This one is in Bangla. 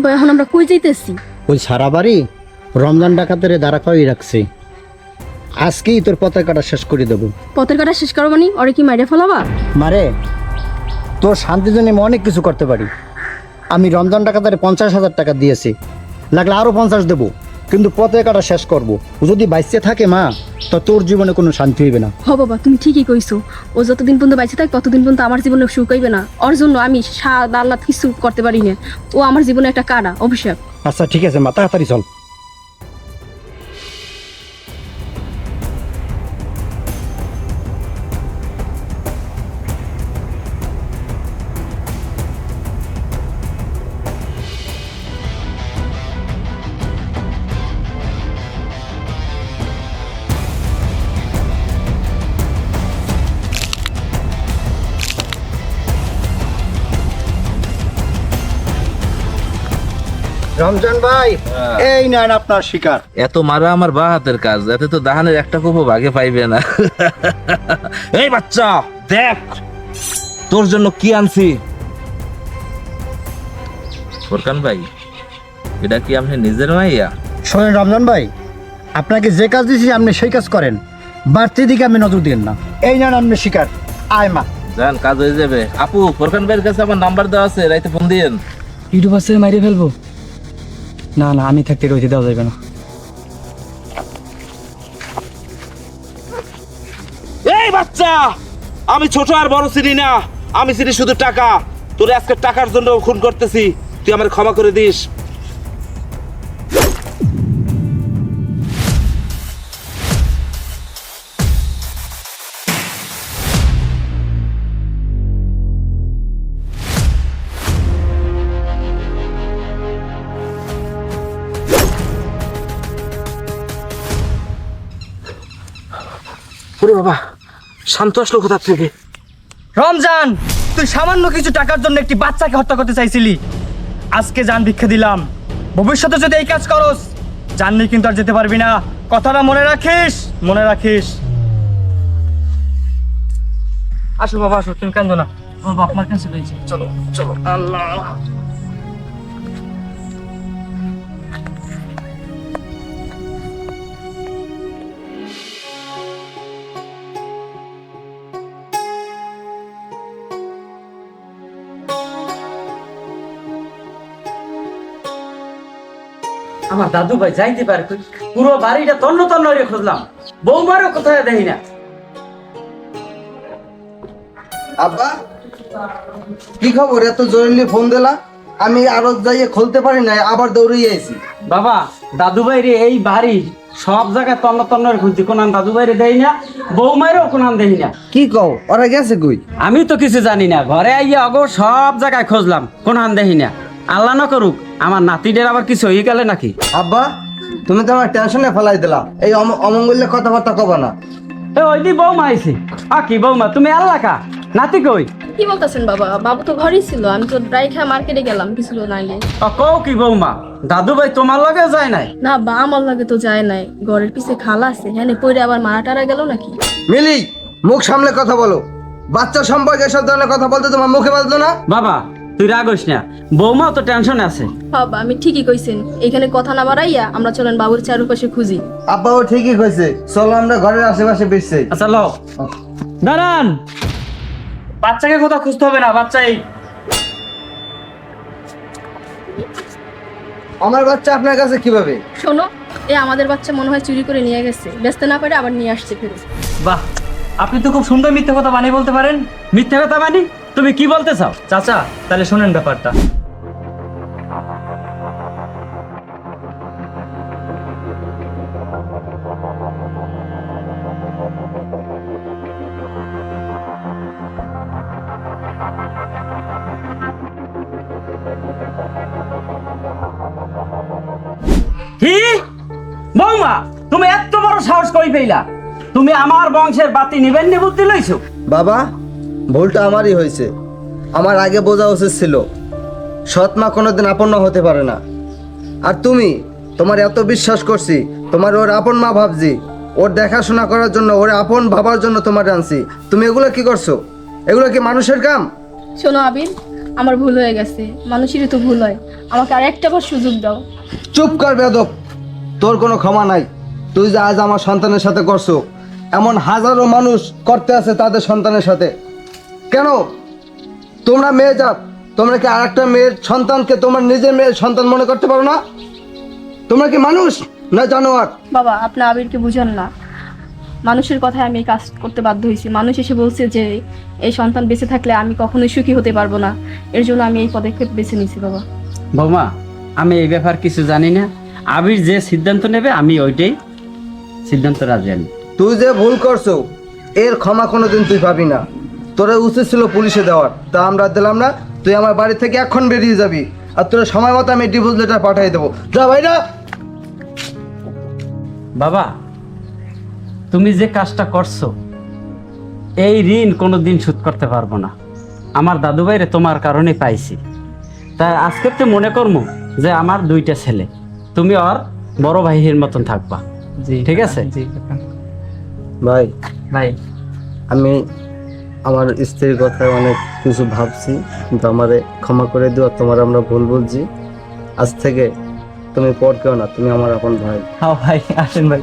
আব্বা এখন আমরা কই যাইতেছি? ওই সারা বাড়ি রমজান ডাকাতের দাঁড়া করেই রাখছে। আজকেই তোর পতাকাটা শেষ করে দেবো। পথের কাটা শেষ করো মানে ওরে কি মাইরে ফেলাবা? মারে, তোর শান্তির জন্য আমি অনেক কিছু করতে পারি। আমি রমজান ডাকাতের 50,000 টাকা দিয়েছি, লাগলে আরও 50 দেবো, কিন্তু পতাকাটা শেষ করব। ও যদি বাইসে থাকে মা, তো তোর জীবনে কোনো শান্তি হইবে না। হ বাবা, তুমি ঠিকই কইছো। ও যতদিন পর্যন্ত বাইচে থাকে ততদিন পর্যন্ত আমার জীবনে সুখ হইবে না। ওর জন্য আমি স্বাদ আহ্লাদ কিছু করতে পারি না। ও আমার জীবনে একটা কারা অভিশাপ। আচ্ছা ঠিক আছে মা, তাড়াতাড়ি চল। রমজান ভাই, এই নেন আপনার শিকার। এত মারা আমার বা হাতের কাজ, এতে তো দাহানের একটা কোপও ভাগে পাইবে না। এই বাচ্চা দেখ তোর জন্য কি আনছি। ফোরকান ভাই, এটা কি আপনি নিজের মাইয়া? শোনেন রমজান ভাই, আপনাকে যে কাজ দিয়েছি আপনি সেই কাজ করেন, বাড়তি দিকে আপনি নজর দিন না। এই নেন আপনার শিকার। আয় মা, যান, কাজ হয়ে যাবে। আপু, ফোরকান ভাইয়ের কাছে আমার নাম্বার দেওয়া আছে, রাইতে ফোন দিয়েন। ইউটিউব আছে মাইরে ফেলবো? না না, আমি থাকতে রইতে দেওয়া যাবে না। এই বাচ্চা, আমি ছোট আর বড় চিনি না, আমি চিনি শুধু টাকা। তোর আজকে টাকার জন্য খুন করতেছি, তুই আমার ক্ষমা করে দিস। ওরে বাবা, শান্ত আসলো কোথা থেকে? রমজান, তুই সামান্য কিছু টাকার জন্য একটি বাচ্চাকে হত্যা করতে চাইছিলি। আজকে জান ভিক্ষা দিলাম। ভবিষ্যতে যদি এই কাজ করস, জান নিয়ে কিন্তু আর যেতে পারবি না। কথাটা মনে রাখিস, মনে রাখিস। আসো বাবা, আসো, তুমি কান্দো না। আমার বাপ মার ক্যান্সেল হয়েছে। চলো চলো। আল্লাহ, আমার দাদু ভাই যাইতে পারে কই? পুরো বাড়িটা তন্ন তন্ন করে খুঁজলাম, বৌমারও কোথায় দেখি না। আব্বা, কি খবর? এত জরুরি ফোন দিলা? আমি আরো যাইয়ে খুলতে পারি না, আবার দৌড়িয়ে আইছি। বাবা, দাদু ভাই রে এই বাড়ি সব জায়গায় তন্ন তন্ন করে খুঁজছি, কোন দাদু ভাই রে দেই না, বৌমারও কোন দেই না। কি কও, ওরা গেছে কই? আমি তো কিছু জানি না, ঘরে আইয়া অগো সব জায়গায় খুঁজলাম, কোন দেখি না। আল্লাহ না করুক আমার নাতিদের আবার কিছু হয়ে গেলে নাকি। আব্বা, তুমি তো আমার টেনশনে ফেলাই দিলা। এই অমঙ্গলের কথাবার্তা কবা না। ওই দি বৌমা আইছি। কি বৌমা, তুমি আল্লাহ কা নাতি কই? কি বলতেছেন বাবা? বাবু তো ঘরেই ছিল, আমি তো ড্রাই খা মার্কেটে গেলাম কিছু নাইলে। কও কি বৌমা, দাদু ভাই তোমার লগে যায় নাই? না বা, আমার লাগে তো যায় নাই। ঘরের পিছে খালা আছে, হ্যাঁ পড়ে আবার মারা টারা গেল নাকি? মিলি, মুখ সামলে কথা বলো। বাচ্চা সম্পর্কে এসব ধরনের কথা বলতে তোমার মুখে বাজলো না? বাবা তুই রাগ হইস না, বৌমা তো টেনশনে আছে। বাবা আমি ঠিকই কইছেন, এখানে কথা না বাড়াইয়া আমরা চলেন বাবুর চারপাশে খুঁজি। আব্বাও ঠিকই কইছে, চলো আমরা ঘরের আশেপাশে বেশছি। আচ্ছা লো, দাঁড়ান। বাচ্চাকে কোথাও খুঁজতে হবে না, বাচ্চাই। আমার বাচ্চা আপনার কাছে কিভাবে? শোনো, এ আমাদের বাচ্চা মনে হয় চুরি করে নিয়ে গেছে, ব্যস্ত না পারে আবার নিয়ে আসছে ফেরত। বাহ, আপনি তো খুব সুন্দর মিথ্যা কথা বানিয়ে বলতে পারেন। মিথ্যা কথা মানি? তুমি কি বলতে চাও? চাচা তাহলে শোনেন ব্যাপারটা। কি বৌমা, তুমি এত বড় সাহস কই পেইলা? তুমি আমার বংশের বাতি নিবেন নি বুদ্ধি লইছো? বাবা, ভুলটা আমারই হয়েছে। আমার আগে বোঝা উচিত ছিল সৎ মা কোনোদিন আপন হতে পারে না। আর তুমি, তোমার এত বিশ্বাস করছি, তোমার ওর আপন মা ভাবছি, ওর দেখাশোনা করার জন্য, ওর আপন ভাবার জন্য তোমার আনছি। তুমি এগুলো কি করছো? এগুলো কি মানুষের কাম? শোনো আবির, আমার ভুল হয়ে গেছে, মানুষেরই তো ভুল হয়, আমাকে আর একটা বার সুযোগ দাও। চুপ কর বেয়াদব, তোর কোনো ক্ষমা নাই। তুই যে আজ আমার সন্তানের সাথে করছো, এমন হাজারো মানুষ করতে আছে তাদের সন্তানের সাথে। কেন তোমরা মেয়ে জাত, তোমরা কি আর একটা মেয়ের সন্তানকে তোমার নিজের মেয়ের সন্তান মনে করতে পারো না? তোমরা কি মানুষ না জানোয়ার? বাবা, আপনি আবিরকে বুঝান না, মানুষের কথায় আমি এই কাজ করতে বাধ্য হয়েছি। মানুষ এসে বলছে যে এই সন্তান বেঁচে থাকলে আমি কখনোই সুখী হতে পারবো না, এর জন্য আমি এই পদক্ষেপ বেছে নিয়েছি। বাবা বৌমা, আমি এই ব্যাপার কিছু জানি না। আবির যে সিদ্ধান্ত নেবে আমি ওইটাই সিদ্ধান্ত রাজি আমি। তুই যে ভুল করছো এর ক্ষমা কোনোদিন তুই পাবি না। তোরা উচিত ছিল পুলিশে দেওয়ার, তা আমরা দিলাম না। তুই আমার বাড়ি থেকে এখন বেরিয়ে যাবি, আর তোরা সময় মতো আমি ডিভোর্স লেটার পাঠিয়ে দেবো। যা ভাইরা। বাবা, তুমি যে কাজটা করছো এই ঋণ কোনোদিন শোধ করতে পারবো না। আমার দাদু ভাইরে তোমার কারণে পাইছি, তাই আজকে তো মনে করবো যে আমার দুইটা ছেলে, তুমি আর বড় ভাইয়ের মতন থাকবা। জি ঠিক আছে? জি ভাই, ভাই, আমি আমার স্ত্রীর কথায় অনেক কিছু ভাবছি, কিন্তু আমারে ক্ষমা করে দিও। তোমার আমরা ভুল বুঝছি। আজ থেকে তুমি পর কেউ না, তুমি আমার আপন ভাই। হ্যাঁ ভাই, আসেন ভাই।